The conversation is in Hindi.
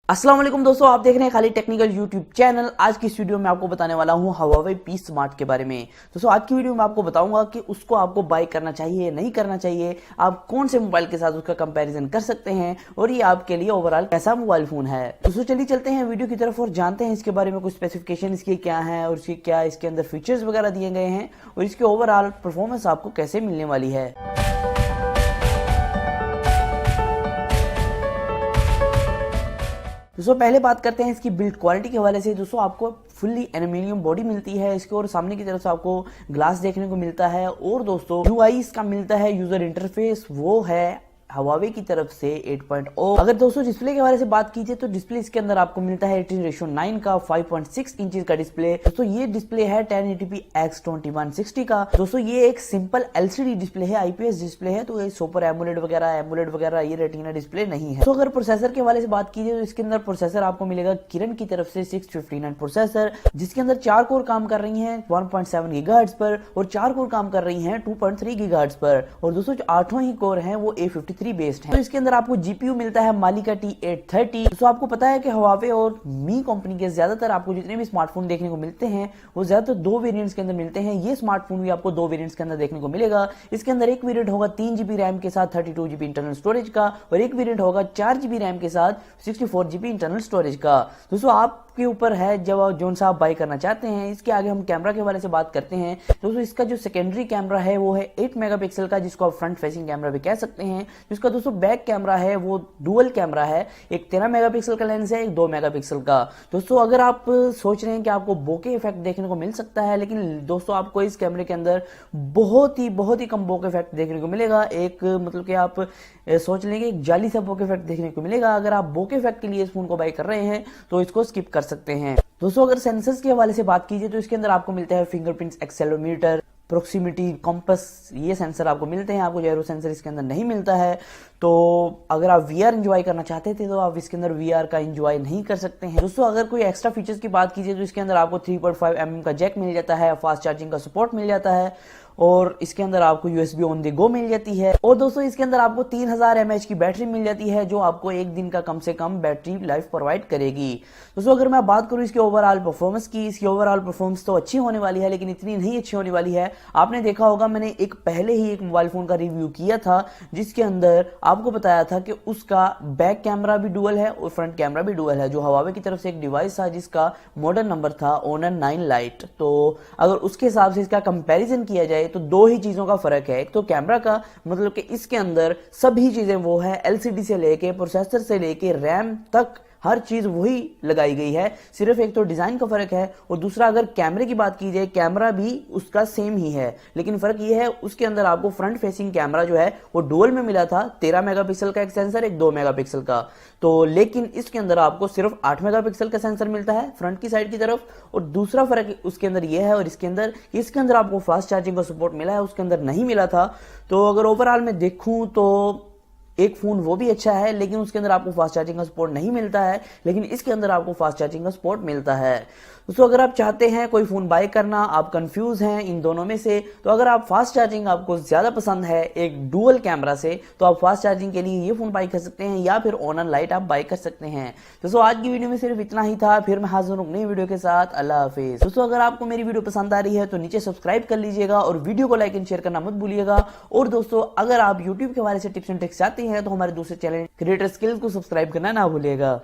अस्सलाम वालेकुम दोस्तों, आप देख रहे हैं खाली टेक्निकल यूट्यूब चैनल। आज की इस वीडियो में आपको बताने वाला हूं Huawei P Smart के बारे में। दोस्तों आज की वीडियो में आपको बताऊंगा कि उसको आपको बाय करना चाहिए नहीं करना चाहिए, आप कौन से मोबाइल के साथ उसका कंपैरिजन कर सकते हैं और ये आपके लिए ओवरऑल कैसा मोबाइल फोन है। दोस्तों चलिए चलते हैं वीडियो की तरफ और जानते हैं इसके बारे में कुछ स्पेसिफिकेशन इसके क्या है और इसके अंदर फीचर्स वगैरह दिए गए हैं और इसके ओवरऑल परफॉर्मेंस आपको कैसे मिलने वाली है। दोस्तों पहले बात करते हैं इसकी बिल्ड क्वालिटी के हवाले से। दोस्तों आपको फुल्ली एल्यूमिनियम बॉडी मिलती है इसके और सामने की तरफ से आपको ग्लास देखने को मिलता है और दोस्तों यूआई इसका मिलता है, यूजर इंटरफेस वो है Huawei की तरफ से 8.0। अगर दोस्तों डिस्प्ले के बारे से बात कीजिए तो डिस्प्ले इसके अंदर आपको मिलता है 18:9 का 5.6 इंच का डिस्प्ले। दोस्तों ये डिस्प्ले है 1080p X2160 का। दोस्तों ये एक सिंपल LCD डिस्प्ले है, IPS डिस्प्ले है, तो ये सुपर एमोलेड वगैरह ये रेटिना डिस्प्ले नहीं है। तो अगर प्रोसेसर के हवाले से बात कीजिए तो इसके अंदर प्रोसेसर आपको मिलेगा किरण की तरफ से 659 प्रोसेसर, जिसके अंदर 4 कोर काम कर रही है 1.7 GHz पर और 4 कोर काम कर रही है 2.3 GHz पर और दोस्तों जो 8 ही कोर है वो A53 बेस्ड है। तो इसके अंदर आपको जीपीयू मिलता है मालिका T830। तो आपको पता है कि Huawei और मी कंपनी के ज्यादातर आपको जितने भी स्मार्टफोन देखने को मिलते हैं वो ज्यादातर 2 वेरिएंट्स के अंदर मिलते हैं। ये स्मार्टफोन भी आपको 2 वेरिएंट्स के अंदर देखने को मिलेगा। इसके अंदर एक वेरिएंट होगा 3GB रैम के साथ 32GB इंटरनल स्टोरेज का और एक वेरिएंट होगा 4GB रैम के साथ 64GB इंटरनल स्टोरेज का। दोस्तों आपके ऊपर है जब जो सा आप बाय करना चाहते हैं। इसके आगे हम कैमरा के हवाले से बात करते हैं। दोस्तों इसका जो सेकेंडरी कैमरा है वो है 8 मेगापिक्सल का, जिसको आप फ्रंट फेसिंग कैमरा भी कह सकते हैं। जिसका दोस्तों बैक कैमरा है वो डुअल कैमरा है, एक 13 मेगापिक्सल का लेंस है, एक 2 मेगापिक्सल का। दोस्तों अगर आप सोच रहे हैं कि आपको बोके इफेक्ट देखने को मिल सकता है, लेकिन दोस्तों आपको इस कैमरे के अंदर बहुत ही कम बोके इफेक्ट देखने को मिलेगा। एक मतलब कि आप सोच लेंगे एक जाली सा बोके इफेक्ट देखने को मिलेगा। अगर आप बोके इफेक्ट के लिए इस फोन को बाय कर रहे हैं तो इसको स्किप कर सकते हैं। दोस्तों अगर सेंसर्स के हवाले से बात कीजिए तो इसके अंदर आपको मिलता है फिंगरप्रिंट्स, एक्सेलेरोमीटर, प्रोक्सीमिटी, कॉम्पस, ये सेंसर आपको मिलते हैं। आपको जायरो सेंसर इसके अंदर नहीं मिलता है। तो अगर आप VR एंजॉय करना चाहते थे तो आप इसके अंदर VR का एंजॉय नहीं कर सकते हैं। दोस्तों अगर कोई एक्स्ट्रा फीचर्स की बात कीजिए तो इसके अंदर आपको 3.5 mm का जैक मिल जाता है, फास्ट चार्जिंग का सपोर्ट मिल जाता है और इसके अंदर आपको USB ऑन द गो मिल जाती है और दोस्तों इसके अंदर आपको 3000 mAh की बैटरी मिल जाती है, जो आपको एक दिन का कम से कम बैटरी लाइफ प्रोवाइड करेगी। दोस्तों अगर मैं बात करूं इसके ओवरऑल परफॉर्मेंस की, इसकी ओवरऑल परफॉर्मेंस तो अच्छी होने वाली है लेकिन इतनी नहीं अच्छी होने वाली है। आपने देखा होगा मैंने पहले ही एक मोबाइल फोन का रिव्यू किया था जिसके अंदर आपको बताया था कि उसका बैक कैमरा भी डुअल है और फ्रंट कैमरा भी डुअल है, जो Huawei की तरफ से एक डिवाइस था जिसका मॉडल नंबर था Honor 9 Lite। तो अगर उसके हिसाब से इसका कंपैरिजन किया जाए तो 2 ही चीजों का फर्क है। एक तो कैमरा का, मतलब कि इसके अंदर सभी चीजें वो है, LCD से लेके प्रोसेसर से लेके रैम तक हर चीज वही लगाई गई है। सिर्फ एक तो डिजाइन का फर्क है और दूसरा अगर कैमरे की बात की जाए कैमरा भी उसका सेम ही है, लेकिन फर्क ये है उसके अंदर आपको फ्रंट फेसिंग कैमरा जो है वो डुअल में मिला था, 13 मेगापिक्सल का एक सेंसर, एक 2 मेगापिक्सल का। तो लेकिन इसके अंदर आपको सिर्फ 8 मेगापिक्सल का सेंसर मिलता है फ्रंट की साइड की तरफ और दूसरा फर्क उसके अंदर यह है और इसके अंदर आपको फास्ट चार्जिंग का सपोर्ट मिला है, उसके अंदर नहीं मिला था। तो अगर ओवरऑल में देखूं तो एक फोन वो भी अच्छा है लेकिन उसके अंदर आपको फास्ट चार्जिंग का सपोर्ट नहीं मिलता है, लेकिन इसके अंदर आपको फास्ट चार्जिंग का सपोर्ट मिलता है। दोस्तों अगर आप चाहते हैं कोई फोन बाय करना, आप कंफ्यूज हैं इन दोनों में से, तो अगर आप फास्ट चार्जिंग आपको ज्यादा पसंद है एक डुअल कैमरा से, तो आप फास्ट चार्जिंग के लिए ये फोन बाय कर सकते हैं या फिर Honor Lite आप बाय कर सकते हैं। दोस्तों आज की वीडियो में सिर्फ इतना ही था, फिर मैं हाजिर हूं नई वीडियो के साथ। अल्लाह हाफिज। दोस्तों अगर आपको मेरी वीडियो पसंद आ रही है तो नीचे सब्सक्राइब कर लीजिएगा और वीडियो को लाइक एंड शेयर करना मत भूलिएगा। और दोस्तों अगर आप यूट्यूब के हवाले से टिप्स एंड ट्रिक्स चाहते हैं तो हमारे दूसरे चैनल क्रिएटर स्किल्स को सब्सक्राइब करना ना भूलिएगा।